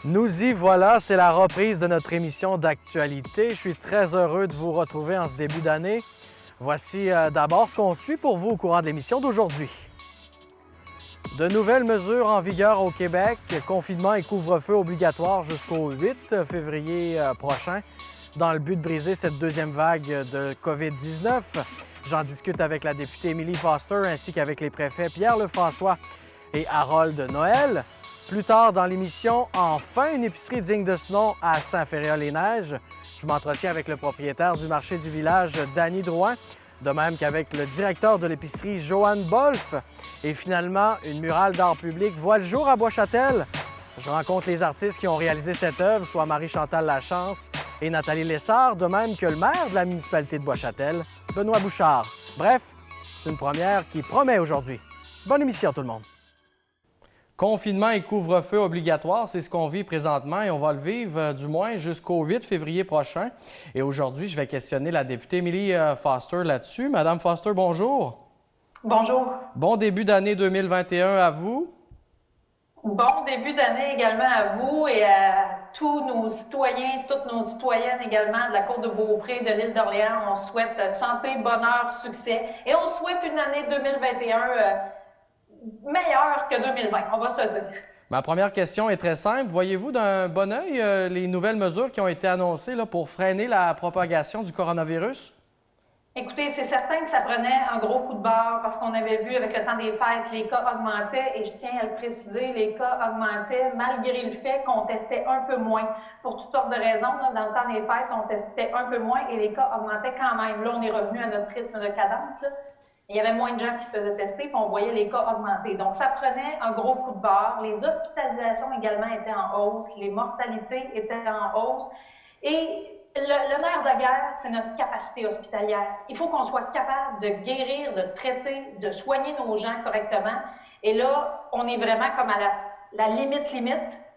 Nous y voilà, c'est la reprise de notre émission d'actualité. Je suis très heureux de vous retrouver en ce début d'année. Voici d'abord ce qu'on suit pour vous au courant de l'émission d'aujourd'hui. De nouvelles mesures en vigueur au Québec, confinement et couvre-feu obligatoire jusqu'au 8 février prochain, dans le but de briser cette deuxième vague de COVID-19. J'en discute avec la députée Émilie Foster ainsi qu'avec les préfets Pierre Lefrançois et Harold Noël. Plus tard dans l'émission, enfin une épicerie digne de ce nom à Saint-Féréol-les-Neiges. Je m'entretiens avec le propriétaire du marché du village, Danny Drouin, de même qu'avec le directeur de l'épicerie, Joanne Bolf. Et finalement, une murale d'art public voit le jour à Bois-Châtel. Je rencontre les artistes qui ont réalisé cette œuvre, soit Marie-Chantal Lachance et Nathalie Lessard, de même que le maire de la municipalité de Bois-Châtel, Benoît Bouchard. Bref, c'est une première qui promet aujourd'hui. Bonne émission tout le monde! Confinement et couvre-feu obligatoire, c'est ce qu'on vit présentement et on va le vivre du moins jusqu'au 8 février prochain. Et aujourd'hui, je vais questionner la députée Émilie Foster là-dessus. Madame Foster, bonjour. Bonjour. Bon début d'année 2021 à vous. Bon début d'année également à vous et à tous nos citoyens, toutes nos citoyennes également de la Côte de Beaupré, de l'île d'Orléans. On souhaite santé, bonheur, succès et on souhaite une année 2021 meilleure que 2020, on va se le dire. Ma première question est très simple. Voyez-vous d'un bon œil les nouvelles mesures qui ont été annoncées là, pour freiner la propagation du coronavirus? Écoutez, c'est certain que ça prenait un gros coup de barre parce qu'on avait vu avec le temps des fêtes, les cas augmentaient et je tiens à le préciser, les cas augmentaient malgré le fait qu'on testait un peu moins. Pour toutes sortes de raisons, là, dans le temps des fêtes, on testait un peu moins et les cas augmentaient quand même. Là, on est revenu à notre rythme de cadence. Là. Il y avait moins de gens qui se faisaient tester, puis on voyait les cas augmenter. Donc, ça prenait un gros coup de barre. Les hospitalisations également étaient en hausse, les mortalités étaient en hausse. Et le nerf de la guerre, c'est notre capacité hospitalière. Il faut qu'on soit capable de guérir, de traiter, de soigner nos gens correctement. Et là, on est vraiment comme à la limite.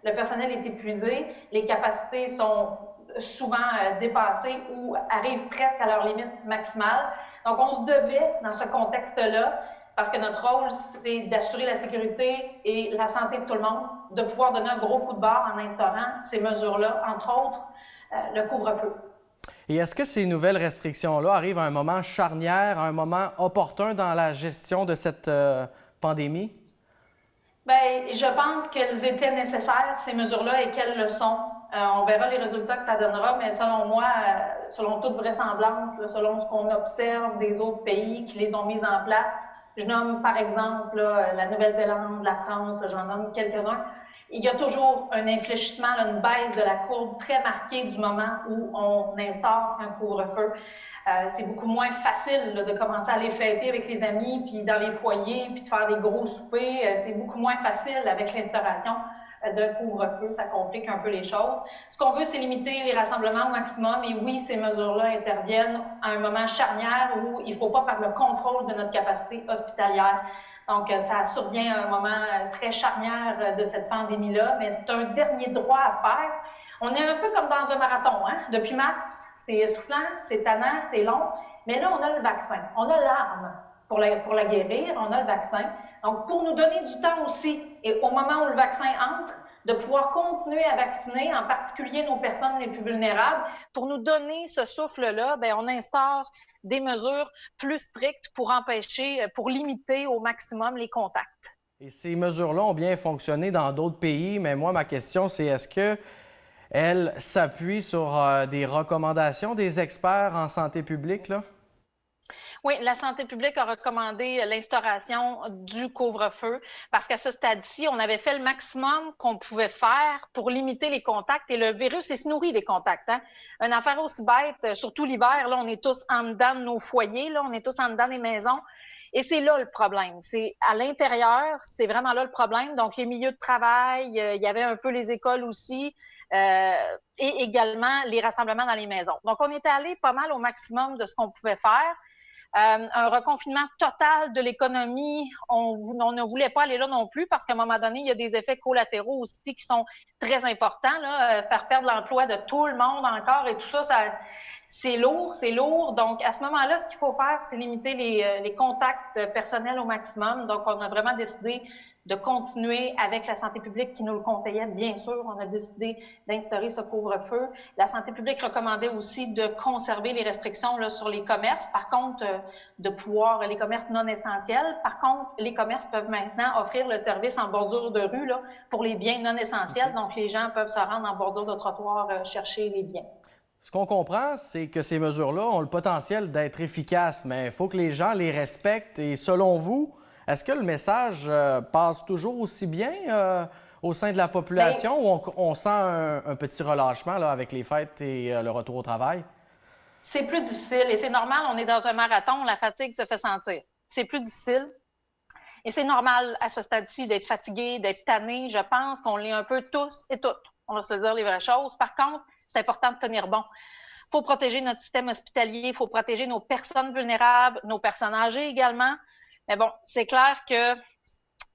Le personnel est épuisé, les capacités sont souvent dépassées ou arrivent presque à leur limite maximale. Donc, on se devait, dans ce contexte-là, parce que notre rôle, c'est d'assurer la sécurité et la santé de tout le monde, de pouvoir donner un gros coup de barre en instaurant ces mesures-là, entre autres, le couvre-feu. Et est-ce que ces nouvelles restrictions-là arrivent à un moment charnière, à un moment opportun dans la gestion de cette pandémie? Bien, je pense qu'elles étaient nécessaires, ces mesures-là, et qu'elles le sont. On verra les résultats que ça donnera, mais selon moi, selon toute vraisemblance, là, selon ce qu'on observe des autres pays qui les ont mises en place, je nomme par exemple là, la Nouvelle-Zélande, la France, j'en nomme quelques-uns, il y a toujours un infléchissement, là, une baisse de la courbe très marquée du moment où on instaure un couvre-feu. C'est beaucoup moins facile là, de commencer à aller fêter avec les amis, puis dans les foyers, puis de faire des gros soupers. C'est beaucoup moins facile avec l'instauration d'un couvre-feu. Ça complique un peu les choses. Ce qu'on veut, c'est limiter les rassemblements au maximum. Et oui, ces mesures-là interviennent à un moment charnière où il ne faut pas perdre le contrôle de notre capacité hospitalière. Donc, ça survient à un moment très charnière de cette pandémie-là, mais c'est un dernier droit à faire. On est un peu comme dans un marathon, hein? Depuis mars, c'est essoufflant, c'est tannant, c'est long, mais là, on a le vaccin, on a l'arme pour la guérir, on a le vaccin. Donc, pour nous donner du temps aussi, et au moment où le vaccin entre, de pouvoir continuer à vacciner, en particulier nos personnes les plus vulnérables, pour nous donner ce souffle-là, bien, on instaure des mesures plus strictes pour empêcher, pour limiter au maximum les contacts. Et ces mesures-là ont bien fonctionné dans d'autres pays, mais moi, ma question, c'est est-ce que elle s'appuie sur des recommandations des experts en santé publique, là? Oui, la santé publique a recommandé l'instauration du couvre-feu parce qu'à ce stade-ci, on avait fait le maximum qu'on pouvait faire pour limiter les contacts et le virus il se nourrit des contacts. Hein? Une affaire aussi bête, surtout l'hiver, là, on est tous en dedans de nos foyers, là, on est tous en dedans des maisons. Et c'est là le problème. C'est à l'intérieur, c'est vraiment là le problème. Donc, les milieux de travail, il y avait un peu les écoles aussi. Et également les rassemblements dans les maisons. Donc, on était allé pas mal au maximum de ce qu'on pouvait faire. Un reconfinement total de l'économie, on ne voulait pas aller là non plus parce qu'à un moment donné, il y a des effets collatéraux aussi qui sont très importants. Là, faire perdre l'emploi de tout le monde encore et tout ça, c'est lourd, c'est lourd. Donc, à ce moment-là, ce qu'il faut faire, c'est limiter les contacts personnels au maximum. Donc, on a vraiment décidé de continuer avec la santé publique qui nous le conseillait. Bien sûr, on a décidé d'instaurer ce couvre-feu. La santé publique recommandait aussi de conserver les restrictions là, sur les commerces. Par contre, les commerces non essentiels. Par contre, les commerces peuvent maintenant offrir le service en bordure de rue là, pour les biens non essentiels. Donc, les gens peuvent se rendre en bordure de trottoir chercher les biens. Ce qu'on comprend, c'est que ces mesures-là ont le potentiel d'être efficaces, mais il faut que les gens les respectent. Et selon vous, est-ce que le message passe toujours aussi bien au sein de la population ou on sent un petit relâchement là, avec les fêtes et le retour au travail? C'est plus difficile et c'est normal, on est dans un marathon, la fatigue se fait sentir. C'est plus difficile et c'est normal à ce stade-ci d'être fatigué, d'être tanné. Je pense qu'on l'est un peu tous et toutes. On va se le dire les vraies choses. Par contre, c'est important de tenir bon. Il faut protéger notre système hospitalier, il faut protéger nos personnes vulnérables, nos personnes âgées également. Mais bon, c'est clair que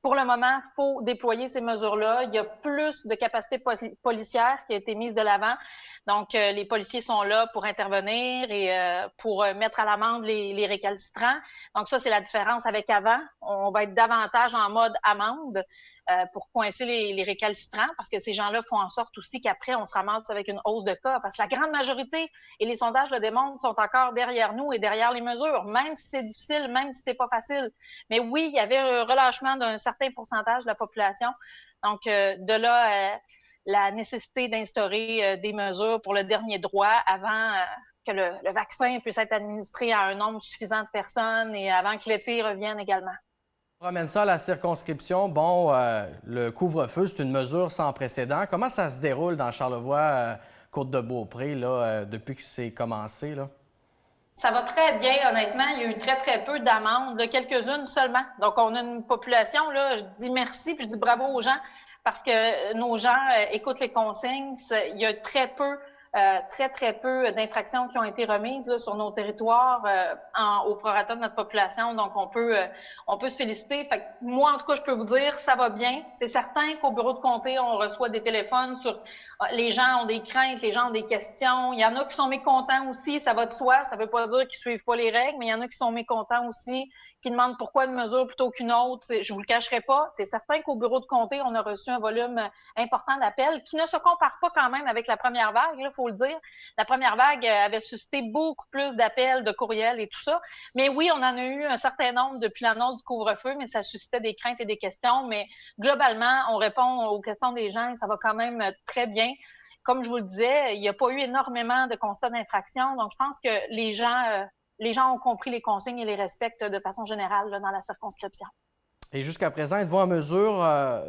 pour le moment, il faut déployer ces mesures-là. Il y a plus de capacité policière qui a été mise de l'avant. Donc, les policiers sont là pour intervenir et pour mettre à l'amende les récalcitrants. Donc, ça, c'est la différence avec avant. On va être davantage en mode amende pour coincer les récalcitrants parce que ces gens-là font en sorte aussi qu'après, on se ramasse avec une hausse de cas parce que la grande majorité, et les sondages le démontrent, sont encore derrière nous et derrière les mesures, même si c'est difficile, même si c'est pas facile. Mais oui, il y avait un relâchement d'un certain pourcentage de la population. Donc, de là, la nécessité d'instaurer des mesures pour le dernier droit avant que le vaccin puisse être administré à un nombre suffisant de personnes et avant que l'été revienne également. On ramène ça à la circonscription. Bon, le couvre-feu, c'est une mesure sans précédent. Comment ça se déroule dans Charlevoix, Côte-de-Beaupré, là, depuis que c'est commencé, là? Ça va très bien, honnêtement. Il y a eu très, très peu d'amendes, quelques-unes seulement. Donc, on a une population, là, je dis merci puis je dis bravo aux gens parce que nos gens écoutent les consignes. Il y a très peu d'infractions qui ont été remises là, sur nos territoires au prorata de notre population. Donc, on peut se féliciter. Fait que moi, en tout cas, je peux vous dire, ça va bien. C'est certain qu'au bureau de comté, on reçoit des téléphones sur les gens ont des craintes, les gens ont des questions. Il y en a qui sont mécontents aussi, ça va de soi. Ça ne veut pas dire qu'ils ne suivent pas les règles, mais il y en a qui sont mécontents aussi, qui demandent pourquoi une mesure plutôt qu'une autre. Je ne vous le cacherai pas. C'est certain qu'au bureau de comté, on a reçu un volume important d'appels qui ne se compare pas quand même avec la première vague, il faut le dire. La première vague avait suscité beaucoup plus d'appels, de courriels et tout ça. Mais oui, on en a eu un certain nombre depuis l'annonce du couvre-feu, mais ça suscitait des craintes et des questions. Mais globalement, on répond aux questions des gens et ça va quand même très bien. Comme je vous le disais, il n'y a pas eu énormément de constats d'infraction. Donc, je pense que les gens ont compris les consignes et les respectent de façon générale là, dans la circonscription. Et jusqu'à présent, êtes-vous en mesure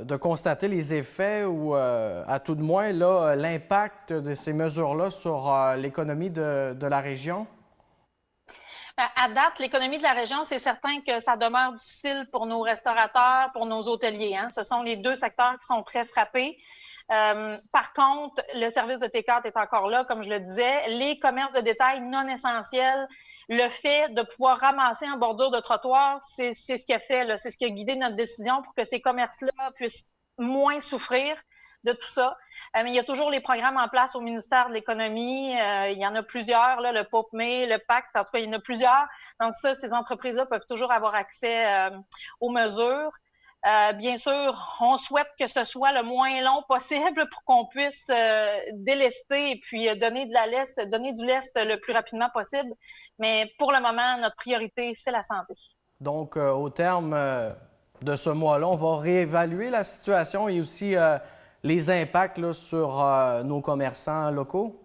de constater les effets ou, à tout de moins, l'impact de ces mesures-là sur l'économie de la région? À date, l'économie de la région, c'est certain que ça demeure difficile pour nos restaurateurs, pour nos hôteliers. Hein. Ce sont les deux secteurs qui sont très frappés. Par contre, le service de T4 est encore là, comme je le disais. Les commerces de détail non essentiels, le fait de pouvoir ramasser en bordure de trottoir, c'est ce qui a fait, là, c'est ce qui a guidé notre décision pour que ces commerces-là puissent moins souffrir de tout ça. Mais il y a toujours les programmes en place au ministère de l'Économie. Il y en a plusieurs, là, le POPME, le PACT, en tout cas, il y en a plusieurs. Donc ça, ces entreprises-là peuvent toujours avoir accès aux mesures. Bien sûr, on souhaite que ce soit le moins long possible pour qu'on puisse délester et puis donner du lest le plus rapidement possible. Mais pour le moment, notre priorité, c'est la santé. Donc, au terme de ce mois-là, on va réévaluer la situation et aussi les impacts là, sur nos commerçants locaux?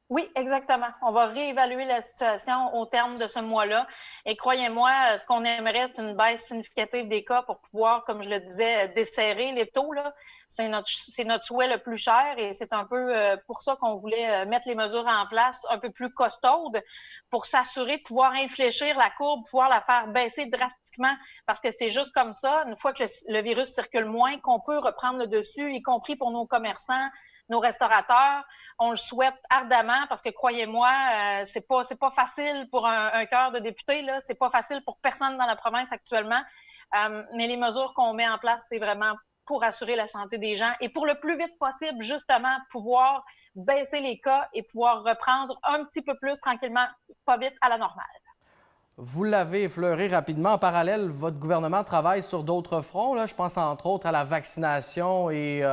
Oui, exactement. On va réévaluer la situation au terme de ce mois-là. Et croyez-moi, ce qu'on aimerait, c'est une baisse significative des cas pour pouvoir, comme je le disais, desserrer les taux. C'est notre souhait le plus cher et c'est un peu pour ça qu'on voulait mettre les mesures en place un peu plus costaudes pour s'assurer de pouvoir infléchir la courbe, pouvoir la faire baisser drastiquement parce que c'est juste comme ça, une fois que le virus circule moins, qu'on peut reprendre le dessus, y compris pour nos commerçants, nos restaurateurs. On le souhaite ardemment parce que, croyez-moi, c'est pas facile pour un cœur de député, là. C'est pas facile pour personne dans la province actuellement. Mais les mesures qu'on met en place, c'est vraiment pour assurer la santé des gens et pour le plus vite possible, justement, pouvoir baisser les cas et pouvoir reprendre un petit peu plus tranquillement, pas vite, à la normale. Vous l'avez effleuré rapidement. En parallèle, votre gouvernement travaille sur d'autres fronts. Là. Je pense entre autres à la vaccination et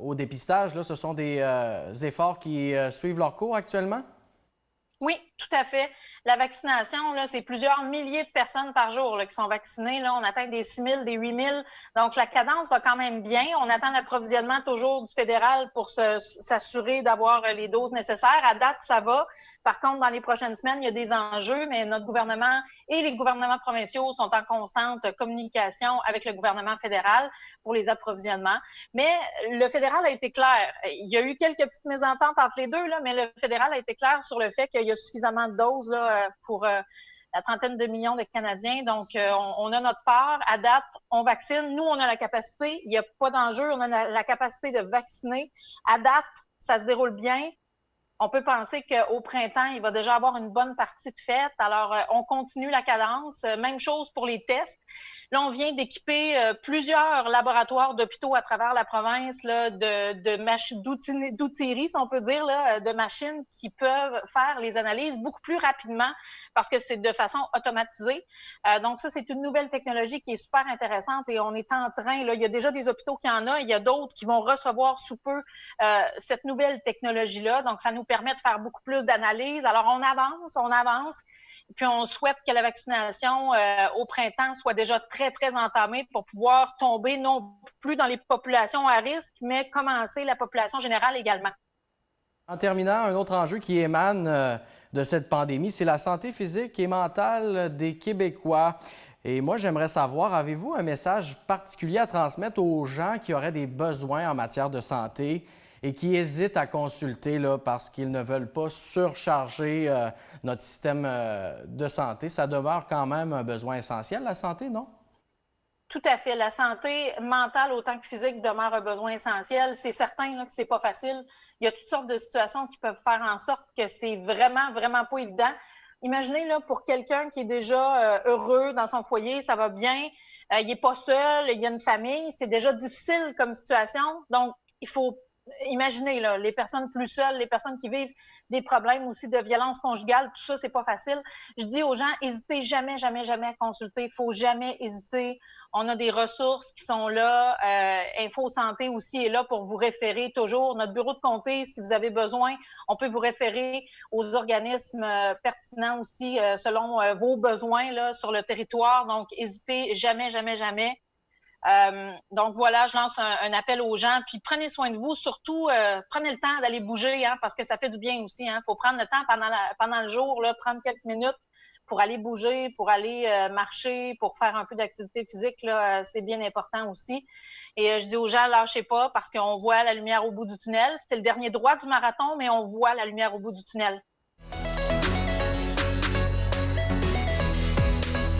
au dépistage. Là. Ce sont des efforts qui suivent leur cours actuellement? Oui, tout à fait. La vaccination, là, c'est plusieurs milliers de personnes par jour là, qui sont vaccinées. Là. On atteint des 6 000, des 8 000. Donc, la cadence va quand même bien. On attend l'approvisionnement toujours du fédéral pour s'assurer d'avoir les doses nécessaires. À date, ça va. Par contre, dans les prochaines semaines, il y a des enjeux, mais notre gouvernement et les gouvernements provinciaux sont en constante communication avec le gouvernement fédéral pour les approvisionnements. Mais le fédéral a été clair. Il y a eu quelques petites mésententes entre les deux, là, mais le fédéral a été clair sur le fait qu'il y a suffisamment de doses là, pour la trentaine de millions de Canadiens. Donc, on a notre part. À date, on vaccine. Nous, on a la capacité. Il n'y a pas d'enjeu. On a la capacité de vacciner. À date, ça se déroule bien. On peut penser qu'au printemps, il va déjà avoir une bonne partie de faite. Alors, on continue la cadence. Même chose pour les tests. Là, on vient d'équiper plusieurs laboratoires d'hôpitaux à travers la province là, d'outillerie, si on peut dire, là, de machines qui peuvent faire les analyses beaucoup plus rapidement parce que c'est de façon automatisée. Donc, ça, c'est une nouvelle technologie qui est super intéressante et on est en train, là, il y a déjà des hôpitaux qui en ont, il y a d'autres qui vont recevoir sous peu cette nouvelle technologie-là. Donc, ça nous permet de faire beaucoup plus d'analyses. Alors, on avance. Puis on souhaite que la vaccination au printemps soit déjà très, très entamée pour pouvoir tomber non plus dans les populations à risque, mais commencer la population générale également. En terminant, un autre enjeu qui émane de cette pandémie, c'est la santé physique et mentale des Québécois. Et moi, j'aimerais savoir, avez-vous un message particulier à transmettre aux gens qui auraient des besoins en matière de santé et qui hésitent à consulter là, parce qu'ils ne veulent pas surcharger notre système de santé? Ça demeure quand même un besoin essentiel, la santé, non? Tout à fait. La santé mentale autant que physique demeure un besoin essentiel. C'est certain là, que c'est pas facile. Il y a toutes sortes de situations qui peuvent faire en sorte que c'est vraiment, vraiment pas évident. Imaginez là, pour quelqu'un qui est déjà heureux dans son foyer, ça va bien, il n'est pas seul, il y a une famille, c'est déjà difficile comme situation. Donc, il faut imaginez là, les personnes plus seules, les personnes qui vivent des problèmes aussi de violence conjugale, tout ça, c'est pas facile. Je dis aux gens, hésitez jamais, jamais, jamais à consulter. Il faut jamais hésiter. On a des ressources qui sont là. Info Santé aussi est là pour vous référer toujours. Notre bureau de comté, si vous avez besoin, on peut vous référer aux organismes pertinents aussi selon vos besoins là, sur le territoire. Donc, hésitez jamais, jamais, jamais. Donc voilà, je lance un appel aux gens, puis prenez soin de vous, surtout prenez le temps d'aller bouger, hein, parce que ça fait du bien aussi. Il faut prendre le temps pendant le jour, là, prendre quelques minutes pour aller bouger, pour aller marcher, pour faire un peu d'activité physique, là, c'est bien important aussi. Et je dis aux gens, lâchez pas, parce qu'on voit la lumière au bout du tunnel. C'était le dernier droit du marathon, mais on voit la lumière au bout du tunnel.